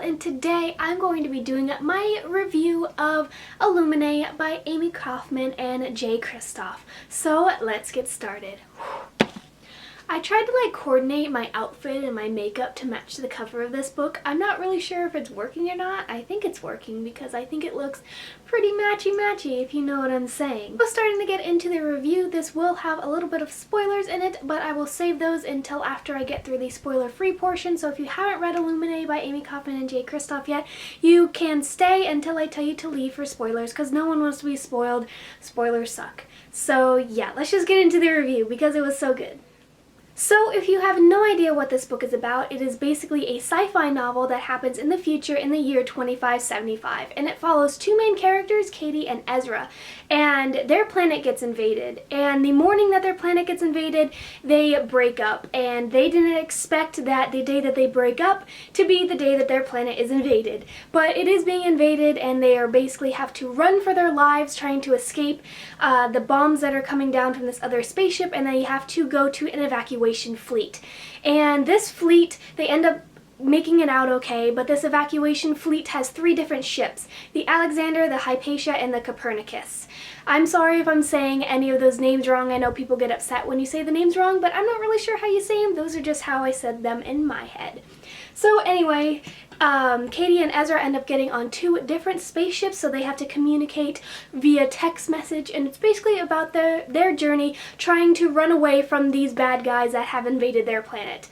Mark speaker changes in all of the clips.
Speaker 1: and today I'm going to be doing my review of Illuminae by Amy Kaufman and Jay Kristoff. So let's get started. I tried to coordinate my outfit and my makeup to match the cover of this book. I'm not really sure if it's working or not. I think it's working because I think it looks pretty matchy-matchy, if you know what I'm saying. So starting to get into the review, this will have a little bit of spoilers in it, but I will save those until after I get through the spoiler-free portion. So if you haven't read Illuminae by Amy Kaufman and Jay Kristoff yet, you can stay until I tell you to leave for spoilers because no one wants to be spoiled. Spoilers suck. So yeah, let's just get into the review because it was so good. So if you have no idea what this book is about, it is basically a sci-fi novel that happens in the future in the year 2575, and it follows two main characters, Katie and Ezra, and their planet gets invaded, and the morning that their planet gets invaded, they break up, and they didn't expect that the day that they break up to be the day that their planet is invaded, but it is being invaded, and they are basically have to run for their lives trying to escape the bombs that are coming down from this other spaceship, and they have to go to an evacuation fleet. And this fleet, they end up making it out okay, but this evacuation fleet has three different ships: the Alexander, the Hypatia, and the Copernicus. I'm sorry if I'm saying any of those names wrong. I know people get upset when you say the names wrong, but I'm not really sure how you say them. Those are just how I said them in my head. So anyway, Katie and Ezra end up getting on two different spaceships, so they have to communicate via text message, and it's basically about their journey trying to run away from these bad guys that have invaded their planet.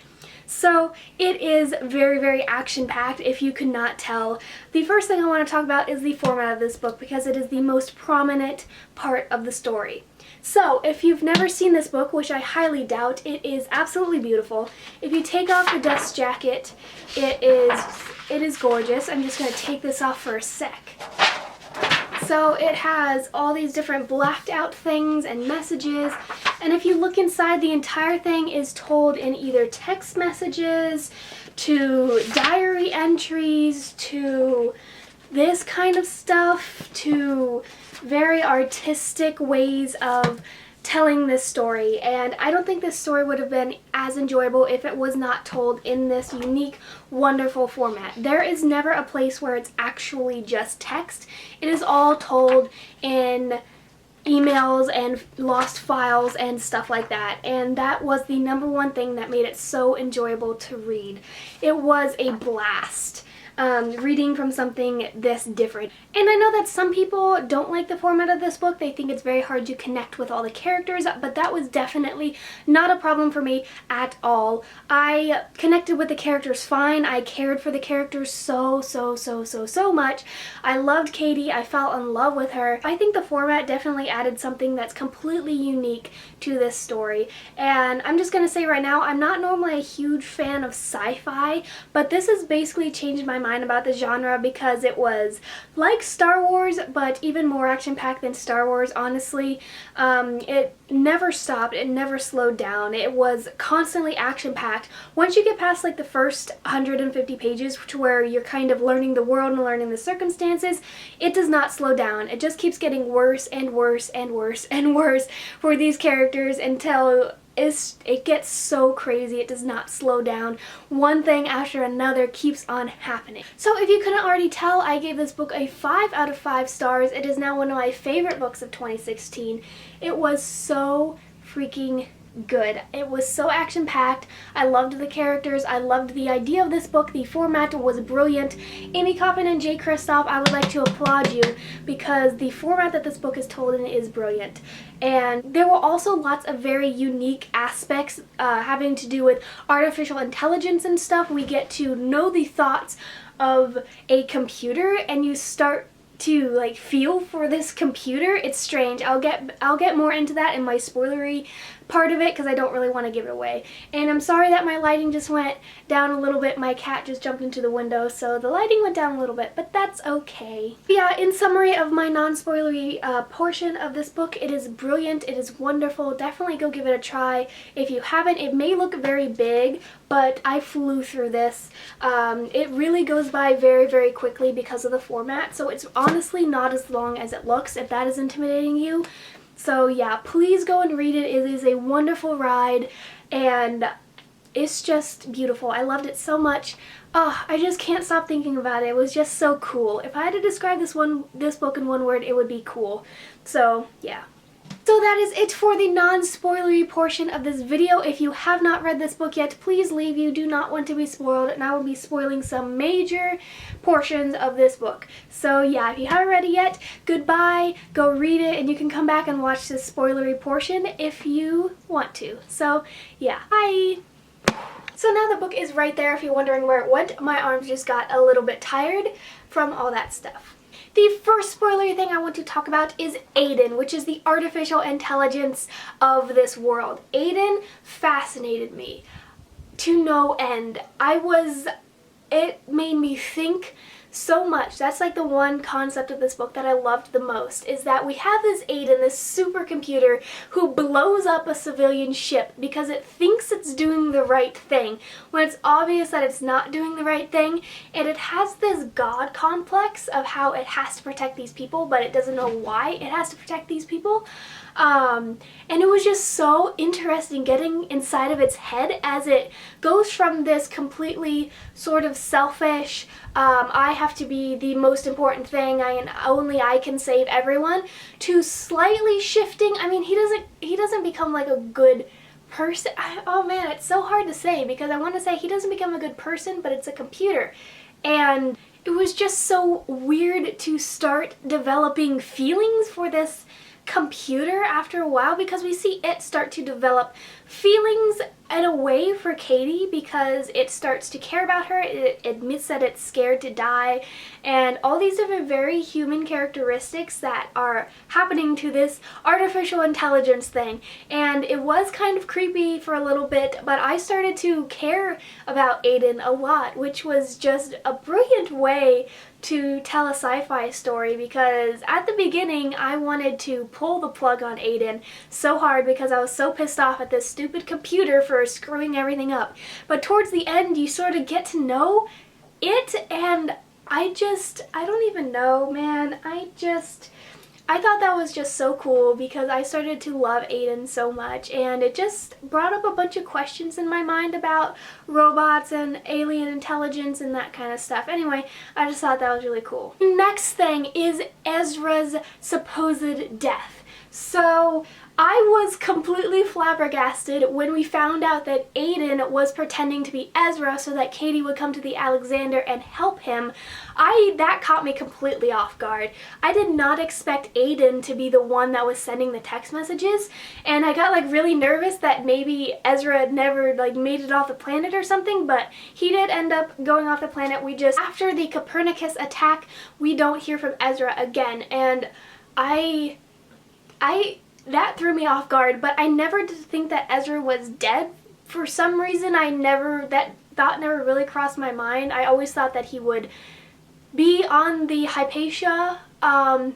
Speaker 1: So it is very, very action-packed, if you could not tell. The first thing I want to talk about is the format of this book because it is the most prominent part of the story. So, if you've never seen this book, which I highly doubt, it is absolutely beautiful. If you take off the dust jacket, it is gorgeous. I'm just going to take this off for a sec. So it has all these different blacked out things and messages, and if you look inside, the entire thing is told in either text messages, to diary entries, to this kind of stuff, to very artistic ways of telling this story. And I don't think this story would have been as enjoyable if it was not told in this unique, wonderful format. There is never a place where it's actually just text. It is all told in emails and lost files and stuff like that, and that was the number one thing that made it so enjoyable to read. It was a blast. Reading from something this different. And I know that some people don't like the format of this book. They think it's very hard to connect with all the characters, but that was definitely not a problem for me at all. I connected with the characters fine. I cared for the characters so much. I loved Katie. I fell in love with her. I think the format definitely added something that's completely unique to this story. And I'm just gonna say right now, I'm not normally a huge fan of sci-fi, but this has basically changed my mind about the genre because it was like Star Wars, but even more action-packed than Star Wars, honestly. It never stopped, it never slowed down, it was constantly action-packed. Once you get past the first 150 pages to where you're kind of learning the world and learning the circumstances, it does not slow down. It just keeps getting worse and worse and worse and worse for these characters until it gets so crazy. It does not slow down. One thing after another keeps on happening. So if you couldn't already tell, I gave this book a 5 out of 5 stars. It is now one of my favorite books of 2016. It was so freaking good. It was so action-packed. I loved the characters. I loved the idea of this book. The format was brilliant. Amy Kaufman and Jay Kristoff, I would like to applaud you because the format that this book is told in is brilliant. And there were also lots of very unique aspects having to do with artificial intelligence and stuff. We get to know the thoughts of a computer, and you start to feel for this computer. It's strange. I'll get more into that in my spoilery part of it because I don't really want to give it away. And I'm sorry that my lighting just went down a little bit. My cat just jumped into the window, so the lighting went down a little bit, but that's okay. Yeah, in summary of my non-spoilery portion of this book, it is brilliant, it is wonderful. Definitely go give it a try. If you haven't, it may look very big, but I flew through this. It really goes by very, very quickly because of the format, so it's honestly not as long as it looks, if that is intimidating you. So yeah, please go and read it. It is a wonderful ride, and it's just beautiful. I loved it so much. Oh, I just can't stop thinking about it. It was just so cool. If I had to describe this book in one word, it would be cool. So, yeah. So that is it for the non-spoilery portion of this video. If you have not read this book yet, please leave. You do not want to be spoiled, and I will be spoiling some major portions of this book. So yeah, if you haven't read it yet, goodbye, go read it, and you can come back and watch this spoilery portion if you want to. So yeah, bye! So now the book is right there if you're wondering where it went. My arms just got a little bit tired from all that stuff. The first spoilery thing I want to talk about is Aiden, which is the artificial intelligence of this world. Aiden fascinated me to no end. It made me think so much. That's like the one concept of this book that I loved the most, is that we have this Aiden, this supercomputer, who blows up a civilian ship because it thinks it's doing the right thing, when it's obvious that it's not doing the right thing, and it has this god complex of how it has to protect these people, but it doesn't know why it has to protect these people. And it was just so interesting getting inside of its head as it goes from this completely sort of selfish, I have to be the most important thing, only I can save everyone, to slightly shifting. I mean, he doesn't become like a good person. Oh man, it's so hard to say, because I want to say he doesn't become a good person, but it's a computer. And it was just so weird to start developing feelings for this computer after a while, because we see it start to develop feelings in a way for Katie, because it starts to care about her, it admits that it's scared to die, and all these different very human characteristics that are happening to this artificial intelligence thing. And it was kind of creepy for a little bit, but I started to care about Aiden a lot, which was just a brilliant way to tell a sci-fi story, because at the beginning I wanted to pull the plug on Aiden so hard because I was so pissed off at this stupid computer for screwing everything up. But towards the end you sort of get to know it, and I don't even know, man. I thought that was just so cool, because I started to love Aiden so much, and it just brought up a bunch of questions in my mind about robots and alien intelligence and that kind of stuff. Anyway, I just thought that was really cool. Next thing is Ezra's supposed death. So I was completely flabbergasted when we found out that Aiden was pretending to be Ezra so that Katie would come to the Alexander and help him. That caught me completely off guard. I did not expect Aiden to be the one that was sending the text messages, and I got like really nervous that maybe Ezra had never like made it off the planet or something, but he did end up going off the planet. After the Copernicus attack, we don't hear from Ezra again, and that threw me off guard, but I never did think that Ezra was dead. For some reason, that thought never really crossed my mind. I always thought that he would be on the Hypatia. I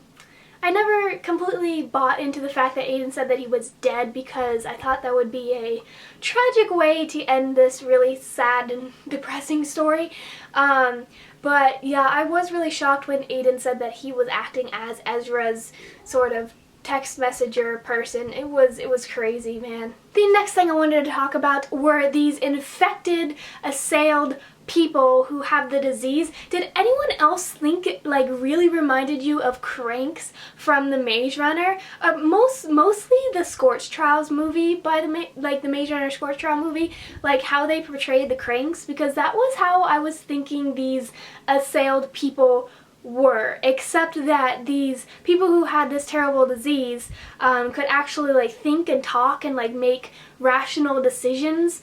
Speaker 1: never completely bought into the fact that Aiden said that he was dead, because I thought that would be a tragic way to end this really sad and depressing story. But yeah, I was really shocked when Aiden said that he was acting as Ezra's sort of text messenger person. It was crazy, man. The next thing I wanted to talk about were these infected, assailed people who have the disease. Did anyone else think it like really reminded you of Cranks from the Maze Runner? Mostly the Scorch Trials movie by the Maze Runner Scorch Trial movie, like how they portrayed the Cranks, because that was how I was thinking these assailed people were, except that these people who had this terrible disease could actually like think and talk and like make rational decisions,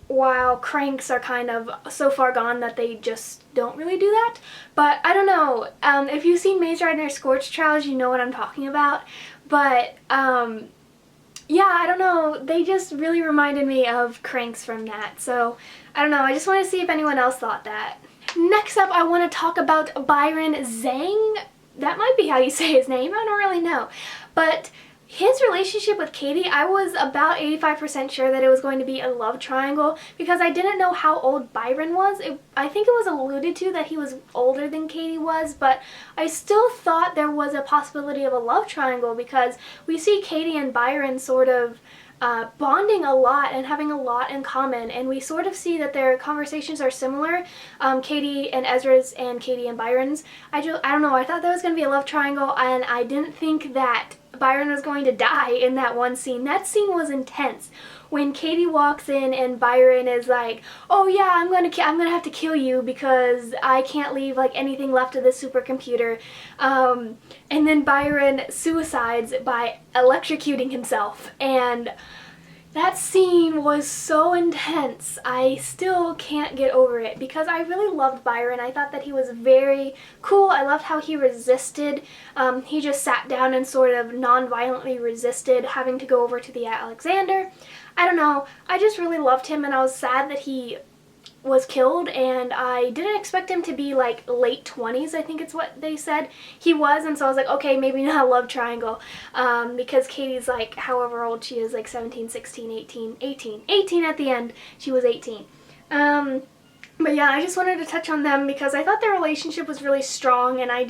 Speaker 1: while cranks are kind of so far gone that they just don't really do that. But I don't know, if you've seen Maze Runner Scorch Trials, you know what I'm talking about. But yeah, I don't know, they just really reminded me of cranks from that. So I don't know, I just want to see if anyone else thought that. Next up, I want to talk about Byron Zhang. That might be how you say his name, I don't really know. But his relationship with Katie, I was about 85% sure that it was going to be a love triangle, because I didn't know how old Byron was. I think it was alluded to that he was older than Katie was, but I still thought there was a possibility of a love triangle, because we see Katie and Byron sort of bonding a lot and having a lot in common, and we sort of see that their conversations are similar. Katie and Ezra's and Katie and Byron's. I don't know, I thought that was going to be a love triangle, and I didn't think that Byron was going to die in that one scene. That scene was intense. When Katie walks in and Byron is like, "Oh yeah, I'm gonna have to kill you because I can't leave like anything left of this supercomputer," and then Byron suicides by electrocuting himself, and that scene was so intense. I still can't get over it because I really loved Byron. I thought that he was very cool. I loved how he resisted. He just sat down and sort of non-violently resisted having to go over to the Alexander. I don't know. I just really loved him, and I was sad that he was killed, and I didn't expect him to be like late 20s, I think it's what they said he was, and so I was like, okay, maybe not a love triangle, because Katie's like however old she is, like 17, 16, 18 at the end. She was 18. But yeah, I just wanted to touch on them because I thought their relationship was really strong, and I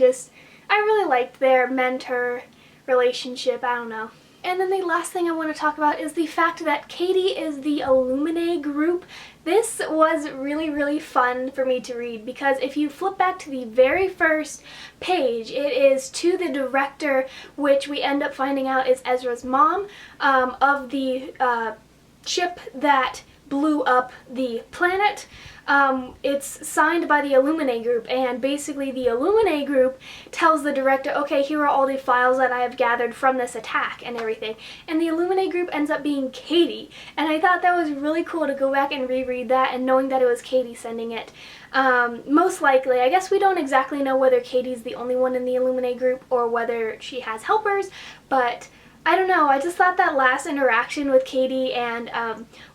Speaker 1: really liked their mentor relationship. I don't know. And then the last thing I want to talk about is the fact that Katie is the Illuminae group. This was really, really fun for me to read because if you flip back to the very first page, it is to the director, which we end up finding out is Ezra's mom, of the ship that blew up the planet. It's signed by the Illuminae group, and basically the Illuminae group tells the director, okay, here are all the files that I have gathered from this attack and everything. And the Illuminae group ends up being Katie, and I thought that was really cool to go back and reread that and knowing that it was Katie sending it. Most likely, I guess we don't exactly know whether Katie's the only one in the Illuminae group or whether she has helpers, but I don't know, I just thought that last interaction with Katie and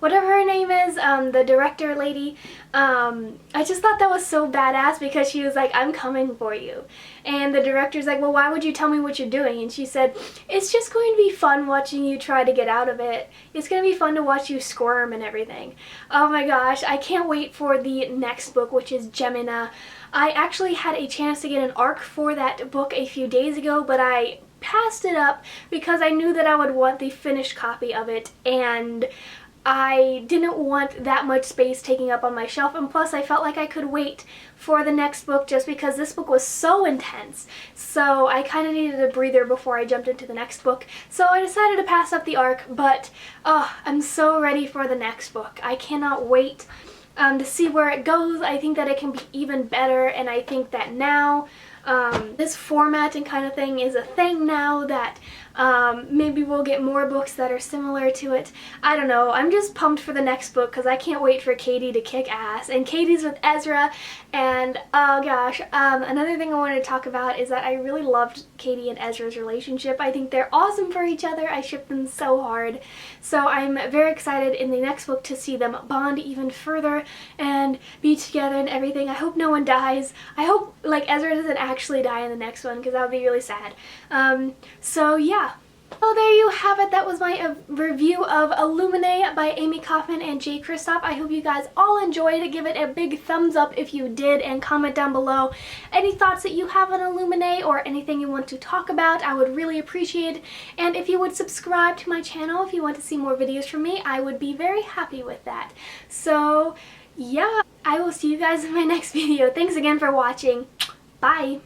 Speaker 1: whatever her name is, the director lady, I just thought that was so badass because she was like, I'm coming for you. And the director's like, well, why would you tell me what you're doing? And she said, it's just going to be fun watching you try to get out of it. It's going to be fun to watch you squirm and everything. Oh my gosh, I can't wait for the next book, which is Gemina. I actually had a chance to get an ARC for that book a few days ago, but I passed it up because I knew that I would want the finished copy of it, and I didn't want that much space taking up on my shelf, and plus I felt like I could wait for the next book just because this book was so intense. So I kind of needed a breather before I jumped into the next book. So I decided to pass up the ARC, but I'm so ready for the next book. I cannot wait to see where it goes. I think that it can be even better, and I think that now this format and kind of thing is a thing now that maybe we'll get more books that are similar to it. I don't know. I'm just pumped for the next book because I can't wait for Katie to kick ass. And Katie's with Ezra, and oh gosh, another thing I wanted to talk about is that I really loved Katie and Ezra's relationship. I think they're awesome for each other. I ship them so hard. So I'm very excited in the next book to see them bond even further and be together and everything. I hope no one dies. I hope like Ezra doesn't actually die in the next one because that would be really sad. So yeah. Well, there you have it. That was my review of Illuminae by Amy Kaufman and Jay Kristoff. I hope you guys all enjoyed it. Give it a big thumbs up if you did, and comment down below any thoughts that you have on Illuminae or anything you want to talk about. I would really appreciate it. And if you would subscribe to my channel if you want to see more videos from me, I would be very happy with that. So yeah, I will see you guys in my next video. Thanks again for watching. Bye!